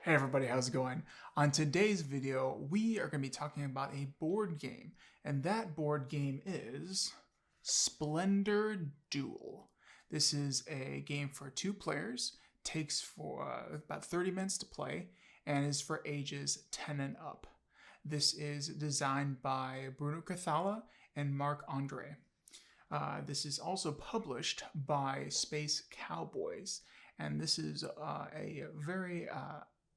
Hey everybody, how's it going? On today's video, we are going to be talking about a board game, and that board game is Splendor Duel. This is a game for two players, takes for about 30 minutes to play, and is for ages 10 and up. This is designed by Bruno Cathala and Marc Andre. This is also published by Space Cowboys, and this is a very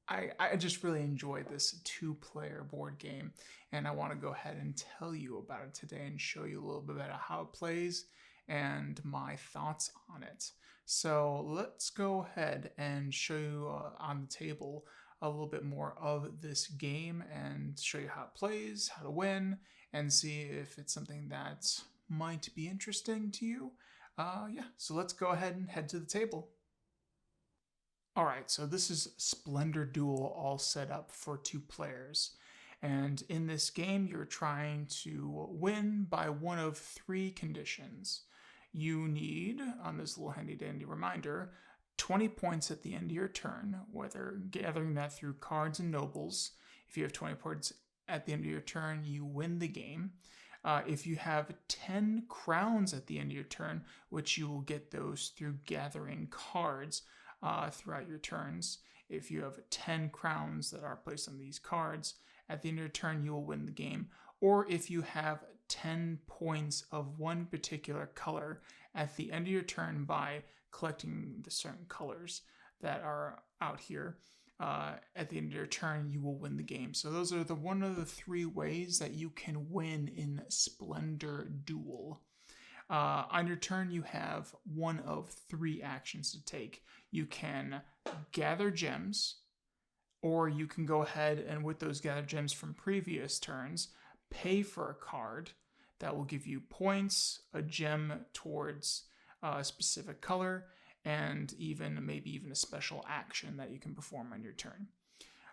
I just really enjoyed this two-player board game, and I want to go ahead and tell you about it today and show you a little bit about how it plays and my thoughts on it. So let's go ahead and show you on the table a little bit more of this game and show you how it plays, how to win, and see if it's something that might be interesting to you. So let's go ahead and head to the table. Alright, so this is Splendor Duel all set up for two players. And in this game, you're trying to win by one of three conditions. You need, on this little handy dandy reminder, 20 points at the end of your turn, whether gathering that through cards and nobles. If you have 20 points at the end of your turn, you win the game. If you have 10 crowns at the end of your turn, which you will get those through gathering cards, throughout your turns. If you have 10 crowns that are placed on these cards, at the end of your turn, you will win the game. Or if you have 10 points of one particular color at the end of your turn by collecting the certain colors that are out here, at the end of your turn, you will win the game. So those are one of the three ways that you can win in Splendor Duel. On your turn, you have one of three actions to take. You can gather gems, or you can go ahead and, with those gathered gems from previous turns, pay for a card that will give you points, a gem towards a specific color, and maybe even a special action that you can perform on your turn.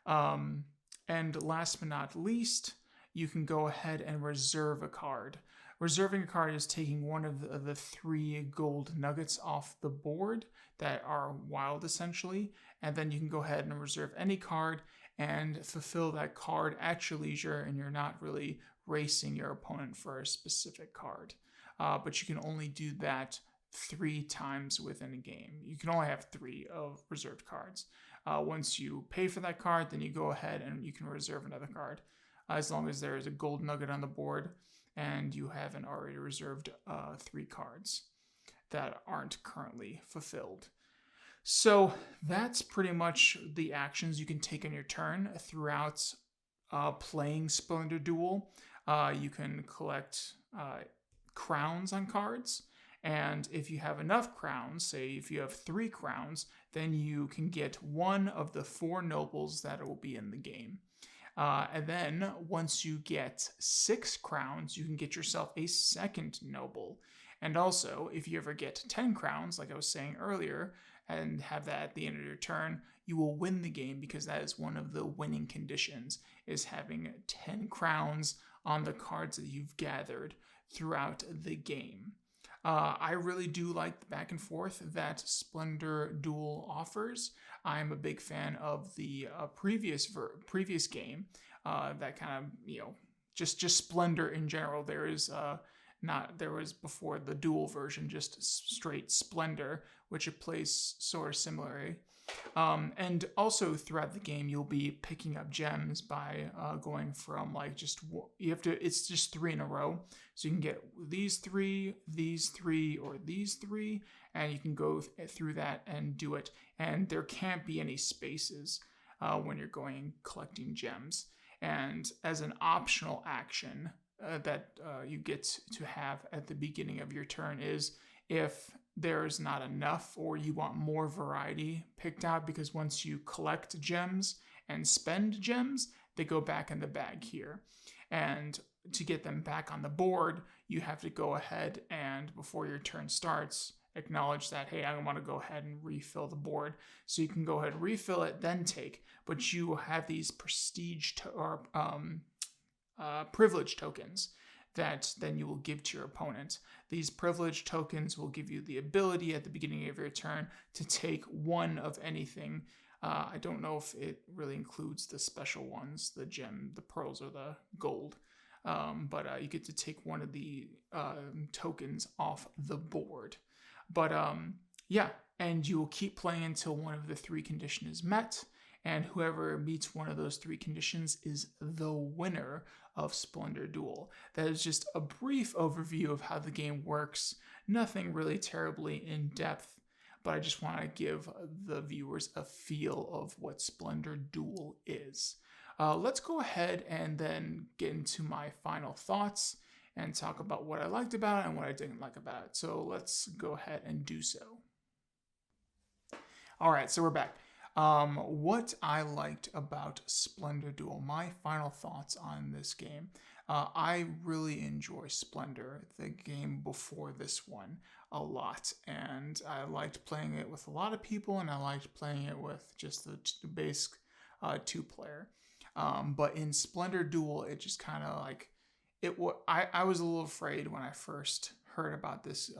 And last but not least, you can go ahead and reserve a card. Reserving a card is taking one of the three gold nuggets off the board that are wild, essentially, and then you can go ahead and reserve any card and fulfill that card at your leisure, and you're not really racing your opponent for a specific card. But you can only do that 3 times within a game. You can only have 3 of reserved cards. Once you pay for that card, then you go ahead and you can reserve another card, as long as there is a gold nugget on the board and you haven't already reserved 3 cards that aren't currently fulfilled. So that's pretty much the actions you can take on your turn throughout playing Splendor Duel. You can collect crowns on cards, and if you have enough crowns, say if you have 3 crowns, then you can get one of the 4 nobles that will be in the game. And then once you get 6 crowns, you can get yourself a second noble. And also, if you ever get 10 crowns, like I was saying earlier, and have that at the end of your turn, you will win the game, because that is one of the winning conditions, is having 10 crowns on the cards that you've gathered throughout the game. I really do like the back and forth that Splendor Duel offers. I'm a big fan of the previous game. That kind of, just Splendor in general. There was before the Duel version, just straight Splendor, which it plays sort of similarly. And also throughout the game, you'll be picking up gems by going from it's just 3 in a row. So you can get these 3, or these 3, and you can go through that and do it. And there can't be any spaces when you're going collecting gems. And as an optional action that you get to have at the beginning of your turn is if there's not enough, or you want more variety picked out, because once you collect gems and spend gems, they go back in the bag here. And to get them back on the board, you have to go ahead and, before your turn starts, acknowledge that, hey, I want to go ahead and refill the board. So you can go ahead and refill it, then take, but you have these privilege tokens that then you will give to your opponent. These privilege tokens will give you the ability at the beginning of your turn to take one of anything I don't know if it really includes the special ones, the gem, the pearls, or the gold. But you get to take one of the tokens off the board. But yeah, and you will keep playing until one of the three conditions is met. And whoever meets one of those three conditions is the winner of Splendor Duel. That is just a brief overview of how the game works. Nothing really terribly in depth, but I just want to give the viewers a feel of what Splendor Duel is. Let's go ahead and then get into my final thoughts and talk about what I liked about it and what I didn't like about it. So let's go ahead and do so. All right, so we're back. What I liked about Splendor Duel, my final thoughts on this game. I really enjoy Splendor, the game before this one, a lot. And I liked playing it with a lot of people, and I liked playing it with just the basic two-player. But in Splendor Duel, it just kind of like, I was a little afraid when I first heard about this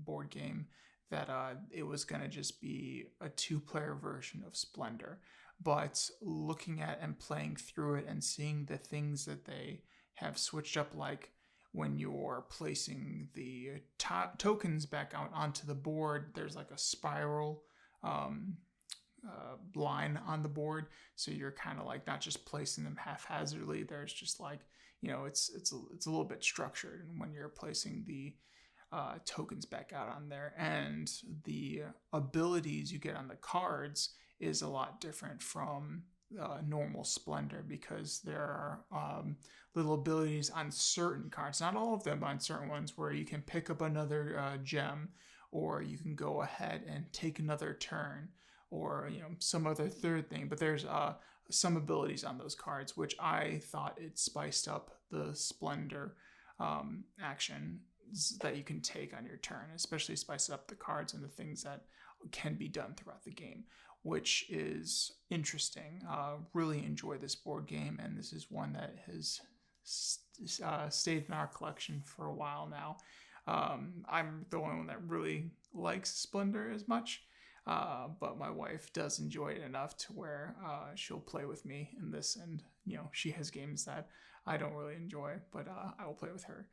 board game that it was going to just be a two-player version of Splendor. But looking at and playing through it and seeing the things that they have switched up, like when you're placing the tokens back out onto the board, there's like a spiral line on the board, so you're kind of like not just placing them haphazardly. There's just like, it's a little bit structured, and when you're placing the tokens back out on there, and the abilities you get on the cards is a lot different from normal Splendor, because there are little abilities on certain cards, not all of them, but on certain ones, where you can pick up another gem, or you can go ahead and take another turn, or some other third thing. But there's some abilities on those cards, which I thought it spiced up the Splendor action that you can take on your turn, especially spice up the cards and the things that can be done throughout the game, which is interesting. Really enjoy this board game, and this is one that has stayed in our collection for a while now. I'm the only one that really likes Splendor as much, but my wife does enjoy it enough to where she'll play with me in this, and she has games that I don't really enjoy, but I will play with her.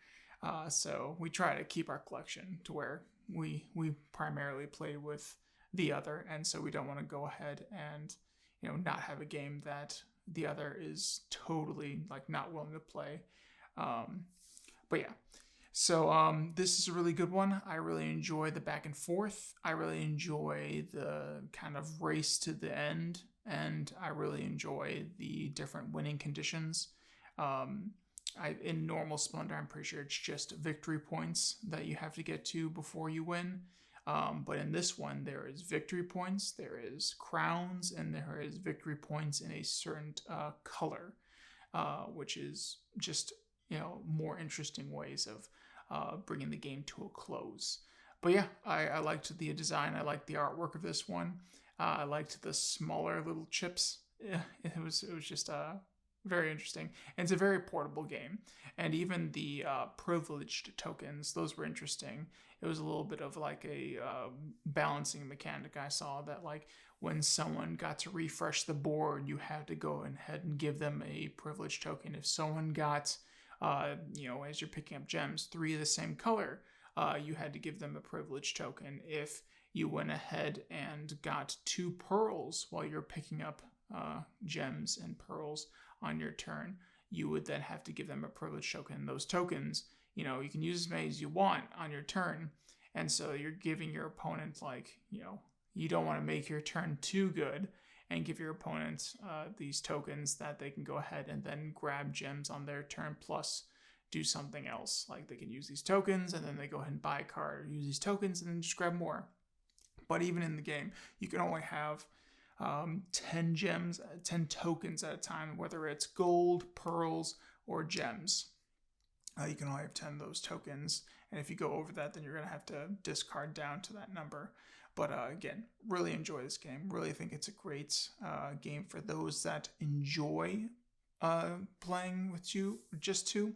So we try to keep our collection to where we primarily play with the other, and so we don't want to go ahead and not have a game that the other is totally like not willing to play. But yeah, so this is a really good one. I really enjoy the back and forth. I really enjoy the kind of race to the end, and I really enjoy the different winning conditions. In normal Splendor, I'm pretty sure it's just victory points that you have to get to before you win. But in this one, there is victory points, there is crowns, and there is victory points in a certain color, which is just more interesting ways of bringing the game to a close. But yeah, I liked the design. I liked the artwork of this one. I liked the smaller little chips. Yeah, it was just very interesting. And it's a very portable game. And even the privileged tokens, those were interesting. It was a little bit of like a balancing mechanic. I saw that like when someone got to refresh the board, you had to go ahead and give them a privileged token. If someone got, as you're picking up gems, 3 of the same color, you had to give them a privileged token. If you went ahead and got 2 pearls while you're picking up gems and pearls on your turn, you would then have to give them a privilege token. Those tokens, you can use as many as you want on your turn, and so you're giving your opponent you don't want to make your turn too good and give your opponent these tokens that they can go ahead and then grab gems on their turn, plus do something else. Like they can use these tokens and then they go ahead and buy a card, or use these tokens and then just grab more. But even in the game, you can only have 10 gems, 10 tokens at a time, whether it's gold, pearls, or gems. You can only have 10 of those tokens, and if you go over that, then you're going to have to discard down to that number. But again, really enjoy this game. Really think it's a great game for those that enjoy playing with just two.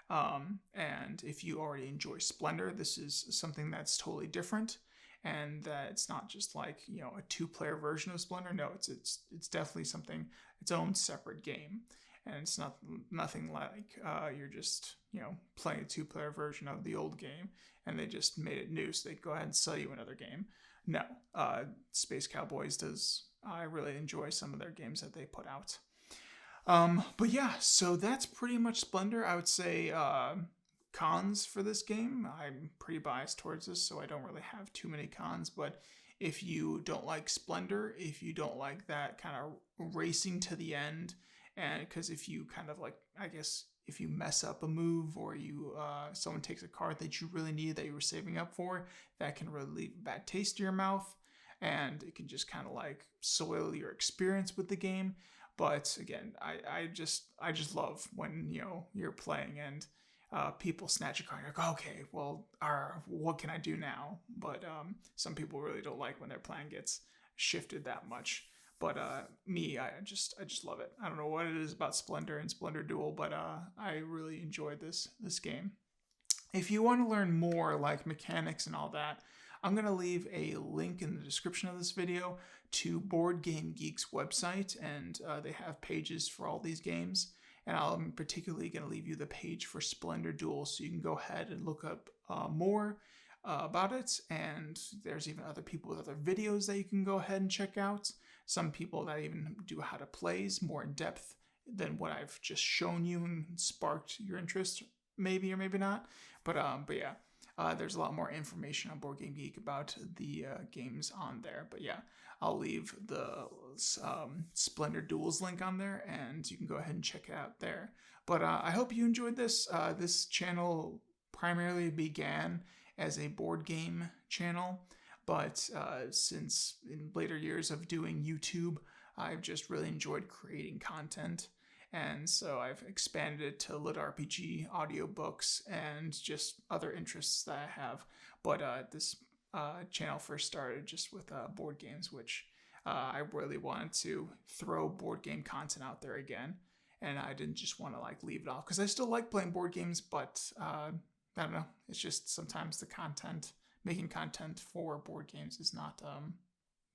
And if you already enjoy Splendor, this is something that's totally different. and that it's not just like, you know, a two-player version of Splendor. No, it's definitely something, its own separate game, and it's nothing like you're just, you know, playing a two-player version of the old game and they just made it new so they go ahead and sell you another game. No, Space Cowboys does. I really enjoy some of their games that they put out. But yeah, so that's pretty much Splendor. I would say cons for this game. I'm pretty biased towards this, so I don't really have too many cons. But if you don't like Splendor, if you don't like that kind of racing to the end, and because if you kind of like, I guess, if you mess up a move or you someone takes a card that you really need that you were saving up for, that can really leave a bad taste in your mouth, and it can just kind of like soil your experience with the game. But again, I just love when, you know, you're playing and people snatch a card. You're like, okay, well, what can I do now? But some people really don't like when their plan gets shifted that much. But me, I just love it. I don't know what it is about Splendor and Splendor Duel, but I really enjoyed this game. If you want to learn more, like mechanics and all that, I'm going to leave a link in the description of this video to Board Game Geek's website, and they have pages for all these games. And I'm particularly going to leave you the page for Splendor Duel, so you can go ahead and look up more about it. And there's even other people with other videos that you can go ahead and check out. Some people that even do how to plays more in depth than what I've just shown you and sparked your interest, maybe or maybe not. But yeah. There's a lot more information on Board Game Geek about the games on there. But yeah, I'll leave the Splendor Duels link on there, and you can go ahead and check it out there. But I hope you enjoyed this. This channel primarily began as a board game channel, but since in later years of doing YouTube, I've just really enjoyed creating content. And so I've expanded it to lit RPG, audiobooks, and just other interests that I have. But this channel first started just with board games, which I really wanted to throw board game content out there again. And I didn't just want to like leave it off, because I still like playing board games, but I don't know. It's just sometimes the content, making content for board games is not,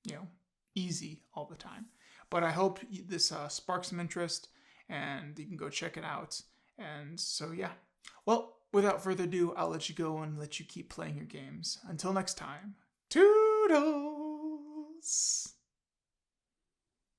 you know, easy all the time. But I hope this sparks some interest, and you can go check it out. And so, yeah. Well, without further ado, I'll let you go and let you keep playing your games. Until next time, toodles!